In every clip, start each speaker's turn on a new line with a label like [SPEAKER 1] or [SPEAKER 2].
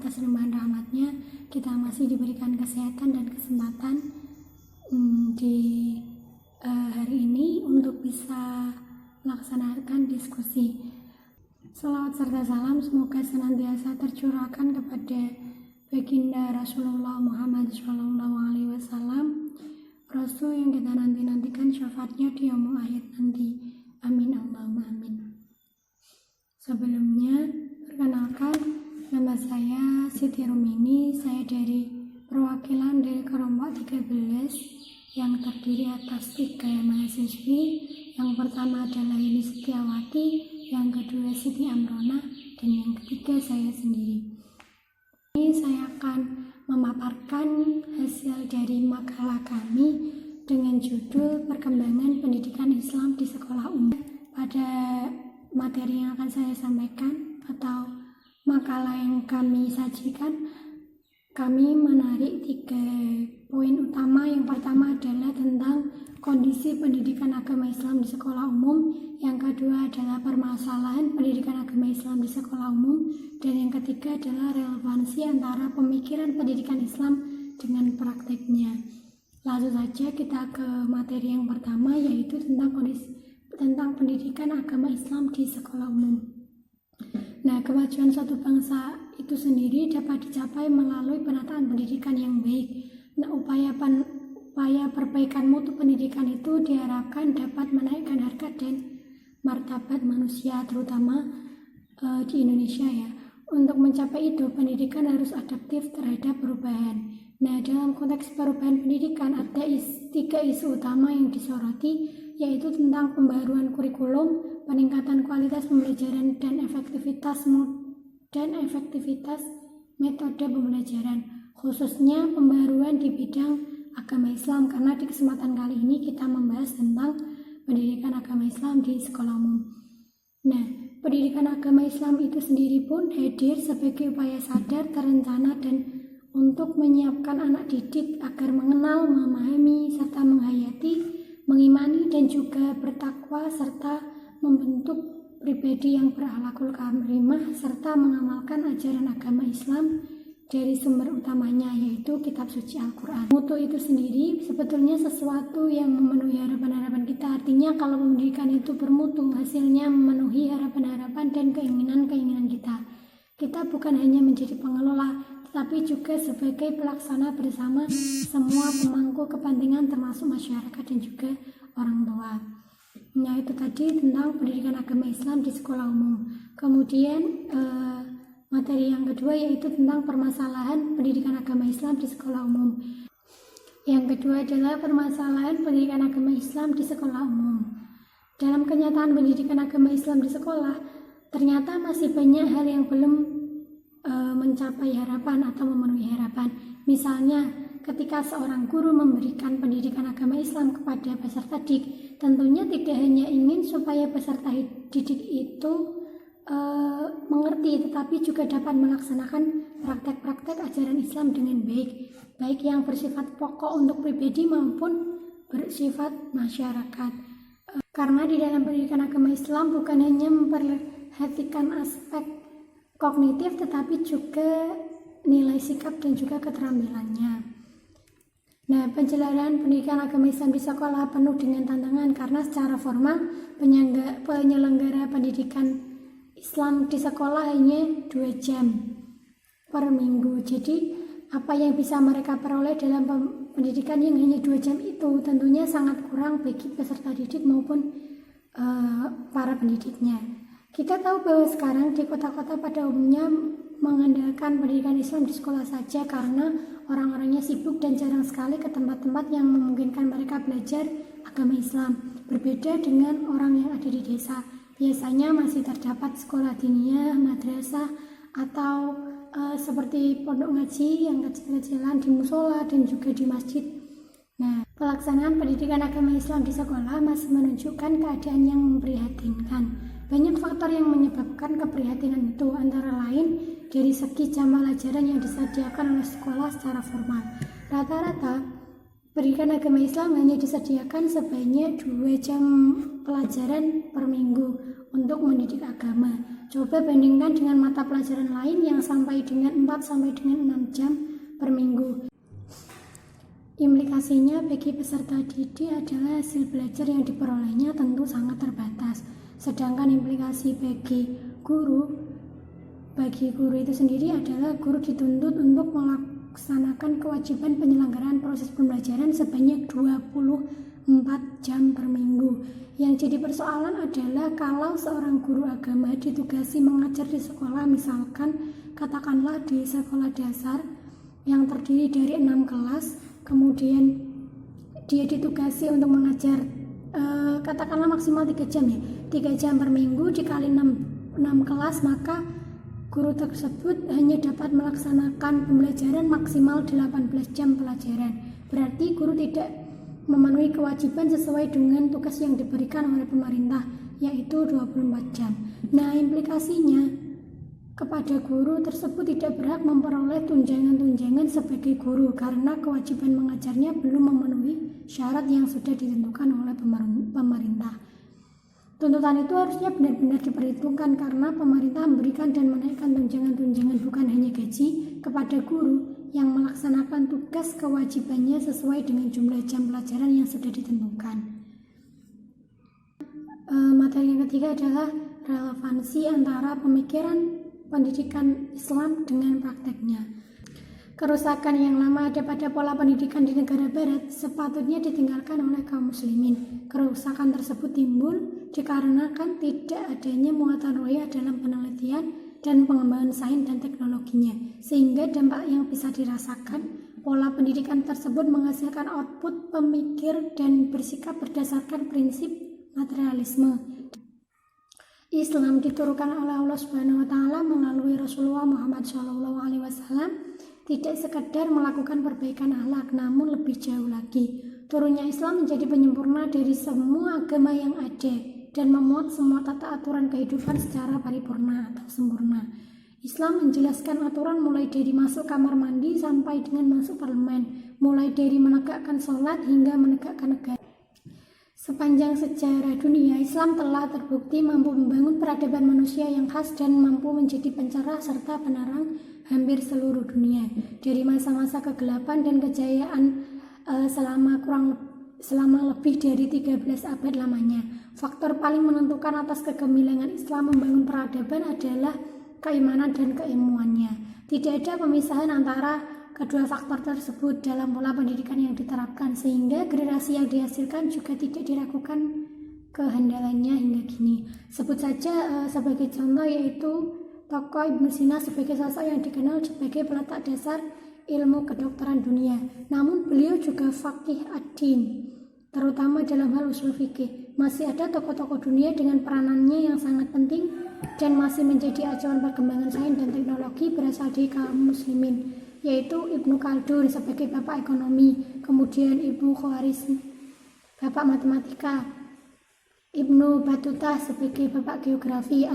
[SPEAKER 1] atas limpahan rahmatnya kita masih diberikan kesehatan dan kesempatan di hari ini untuk bisa melaksanakan diskusi. Salawat serta salam semoga senantiasa tercurahkan kepada baginda Rasulullah Muhammad SAW, Rasul yang kita nantikan syafaatnya di yaumul akhir nanti. Amin Allahumma amin. Sebelumnya, perkenalkan, nama saya Siti Rumini. Saya dari perwakilan dari kelompok 13 yang terdiri atas 3 mahasiswi. Yang pertama adalah Yuni Setiawati, yang kedua Siti Amrona, dan yang ketiga saya sendiri. Ini saya akan memaparkan hasil dari makalah kami dengan judul Perkembangan Pendidikan Islam di Sekolah Umum. Pada materi yang akan saya sampaikan atau makalah yang kami sajikan, kami menarik 3 poin utama. Yang pertama adalah tentang kondisi pendidikan agama Islam di sekolah umum, yang kedua adalah permasalahan pendidikan agama Islam di sekolah umum, dan yang ketiga adalah relevansi antara pemikiran pendidikan Islam dengan prakteknya. Langsung saja kita ke materi yang pertama, yaitu tentang pendidikan agama Islam di sekolah umum. Nah, kemajuan suatu bangsa itu sendiri dapat dicapai melalui penataan pendidikan yang baik. Nah, upaya perbaikan mutu pendidikan itu diharapkan dapat menaikkan harkat dan martabat manusia, terutama di Indonesia ya. Untuk mencapai itu, pendidikan harus adaptif terhadap perubahan. Nah, dalam konteks perubahan pendidikan ada 3 isu utama yang disoroti, yaitu tentang pembaruan kurikulum, peningkatan kualitas pembelajaran, dan efektivitas metode pembelajaran, khususnya pembaruan di bidang agama Islam, karena di kesempatan kali ini kita membahas tentang pendidikan agama Islam di sekolah umum. Nah, pendidikan agama Islam itu sendiri pun hadir sebagai upaya sadar, terencana, dan untuk menyiapkan anak didik agar mengenal, memahami, serta menghayati, mengimani, dan juga bertakwa, serta membentuk pribadi yang berakhlakul karimah, serta mengamalkan ajaran agama Islam dari sumber utamanya, yaitu kitab suci Al-Quran. Mutu itu sendiri sebetulnya sesuatu yang memenuhi harapan-harapan kita. Artinya kalau pendidikan itu bermutu, hasilnya memenuhi harapan-harapan dan keinginan-keinginan kita. Kita bukan hanya menjadi pengelola, tetapi juga sebagai pelaksana bersama semua pemangku kepentingan termasuk masyarakat dan juga orang tua. Nah, itu tadi tentang pendidikan agama Islam di sekolah umum. Kemudian materi yang kedua yaitu tentang permasalahan pendidikan agama Islam di sekolah umum. Yang kedua adalah permasalahan pendidikan agama Islam di sekolah umum. Dalam kenyataan pendidikan agama Islam di sekolah, ternyata masih banyak hal yang belum mencapai harapan atau memenuhi harapan. Misalnya, ketika seorang guru memberikan pendidikan agama Islam kepada peserta didik, tentunya tidak hanya ingin supaya peserta didik itu mengerti, tetapi juga dapat melaksanakan praktek-praktek ajaran Islam dengan baik yang bersifat pokok untuk pribadi maupun bersifat masyarakat. Karena di dalam pendidikan agama Islam bukan hanya memperhatikan aspek kognitif, tetapi juga nilai sikap dan juga keterampilannya. Nah, penjelasan pendidikan agama Islam di sekolah penuh dengan tantangan karena secara formal penyelenggara pendidikan Islam di sekolah hanya 2 jam per minggu. Jadi, apa yang bisa mereka peroleh dalam pendidikan yang hanya 2 jam itu tentunya sangat kurang bagi peserta didik maupun para pendidiknya. Kita tahu bahwa sekarang di kota-kota pada umumnya mengandalkan pendidikan Islam di sekolah saja karena orang-orangnya sibuk dan jarang sekali ke tempat-tempat yang memungkinkan mereka belajar agama Islam. Berbeda dengan orang yang ada di desa. Biasanya masih terdapat sekolah diniyah, madrasah, atau seperti pondok ngaji yang kecil-kecilan di musola dan juga di masjid. Nah, pelaksanaan pendidikan agama Islam di sekolah masih menunjukkan keadaan yang memprihatinkan. Banyak faktor yang menyebabkan keprihatinan itu, antara lain dari segi jam pelajaran yang disediakan oleh sekolah secara formal. Rata-rata pendidikan agama Islam hanya disediakan sebanyak 2 jam pelajaran per minggu untuk mendidik agama. Coba bandingkan dengan mata pelajaran lain yang sampai dengan 4-6 jam per minggu. Implikasinya bagi peserta didik adalah hasil belajar yang diperolehnya tentu sangat terbatas. Sedangkan implikasi bagi guru itu sendiri adalah guru dituntut untuk melaksanakan kewajiban penyelenggaraan proses pembelajaran sebanyak 24 jam per minggu. Yang jadi persoalan adalah kalau seorang guru agama ditugasi mengajar di sekolah, misalkan katakanlah di sekolah dasar yang terdiri dari 6 kelas, kemudian dia ditugasi untuk mengajar katakanlah maksimal 3 jam ya, 3 jam per minggu dikali 6 kelas, maka guru tersebut hanya dapat melaksanakan pembelajaran maksimal 18 jam pelajaran. Berarti guru tidak memenuhi kewajiban sesuai dengan tugas yang diberikan oleh pemerintah, yaitu 24 jam. Nah, implikasinya kepada guru tersebut tidak berhak memperoleh tunjangan-tunjangan sebagai guru karena kewajiban mengajarnya belum memenuhi syarat yang sudah ditentukan oleh pemerintah. Tuntutan itu harusnya benar-benar diperhitungkan karena pemerintah memberikan dan menaikkan tunjangan-tunjangan bukan hanya gaji kepada guru yang melaksanakan tugas kewajibannya sesuai dengan jumlah jam pelajaran yang sudah ditentukan. Materi yang ketiga adalah relevansi antara pemikiran pendidikan Islam dengan prakteknya. Kerusakan yang lama ada pada pola pendidikan di negara barat sepatutnya ditinggalkan oleh kaum muslimin. Kerusakan tersebut timbul dikarenakan tidak adanya muatan rohiyah dalam penelitian dan pengembangan sains dan teknologinya, sehingga dampak yang bisa dirasakan pola pendidikan tersebut menghasilkan output pemikir dan bersikap berdasarkan prinsip materialisme. Islam diturunkan oleh Allah Subhanahu wa taala melalui Rasulullah Muhammad SAW tidak sekedar melakukan perbaikan akhlak, namun lebih jauh lagi. Turunnya Islam menjadi penyempurna dari semua agama yang ada dan memuat semua tata aturan kehidupan secara paripurna atau sempurna. Islam menjelaskan aturan mulai dari masuk kamar mandi sampai dengan masuk parlemen, mulai dari menegakkan sholat hingga menegakkan negara. Sepanjang sejarah dunia, Islam telah terbukti mampu membangun peradaban manusia yang khas dan mampu menjadi pencerah serta penerang hampir seluruh dunia. Dari masa-masa kegelapan dan kejayaan selama lebih dari 13 abad lamanya. Faktor paling menentukan atas kegemilangan Islam membangun peradaban adalah keimanan dan keilmuannya. Tidak ada pemisahan antara kedua faktor tersebut dalam pola pendidikan yang diterapkan, sehingga generasi yang dihasilkan juga tidak diragukan kehandalannya hingga kini. Sebut saja sebagai contoh yaitu tokoh Ibnu Sina sebagai sosok yang dikenal sebagai peletak dasar ilmu kedokteran dunia. Namun beliau juga faqih ad-din, terutama dalam hal usul fikih. Masih ada tokoh-tokoh dunia dengan peranannya yang sangat penting dan masih menjadi acuan perkembangan sains dan teknologi berasal dari kaum muslimin, yaitu Ibnu Khaldun sebagai bapak ekonomi, kemudian Ibnu Khwarizmi bapak matematika, Ibnu Battuta sebagai bapak geografi,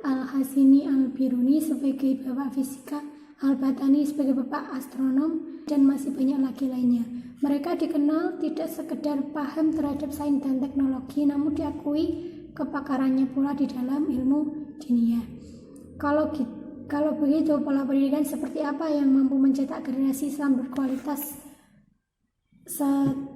[SPEAKER 1] Al-Hasini Al-Biruni sebagai bapak fisika, Al-Batani sebagai bapak astronom, dan masih banyak lagi lainnya. Mereka dikenal tidak sekedar paham terhadap sains dan teknologi, namun diakui kepakarannya pula di dalam ilmu dinia. Kalau begitu, pola pendidikan seperti apa yang mampu mencetak generasi Islam berkualitas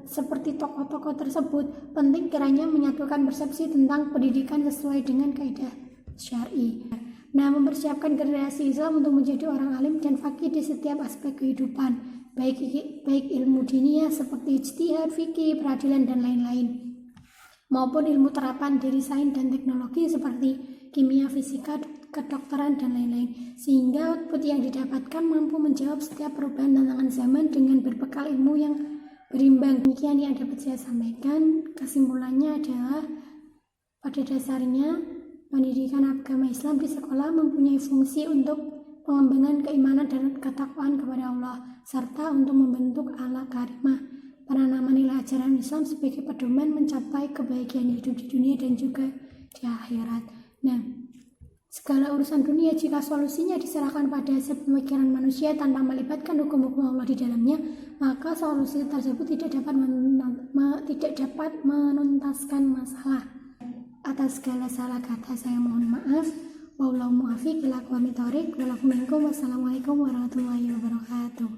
[SPEAKER 1] seperti tokoh-tokoh tersebut? Penting kiranya menyatukan persepsi tentang pendidikan sesuai dengan kaidah syar'i. Nah, mempersiapkan generasi Islam untuk menjadi orang alim dan faqih di setiap aspek kehidupan, baik ilmu diniyah seperti ijtihad, fikih, peradilan, dan lain-lain, maupun ilmu terapan dari sains dan teknologi seperti kimia, fisika, kedokteran, dan lain-lain, sehingga output yang didapatkan mampu menjawab setiap perubahan tantangan zaman dengan berbekal ilmu yang berimbang. Demikian yang dapat saya sampaikan. Kesimpulannya adalah pada dasarnya pendidikan agama Islam di sekolah mempunyai fungsi untuk pengembangan keimanan dan ketakwaan kepada Allah, serta untuk membentuk akhlak karimah, penanaman nilai ajaran Islam sebagai pedoman mencapai kebahagiaan hidup di dunia dan juga di akhirat. Nah, segala urusan dunia jika solusinya diserahkan pada hasil pemikiran manusia tanpa melibatkan hukum-hukum Allah di dalamnya, maka solusi tersebut tidak dapat menuntaskan masalah. Atas segala salah kata saya mohon maaf. Wallahu muwaffiq ila aqwamit thoriq. Wassalamualaikum warahmatullahi wabarakatuh.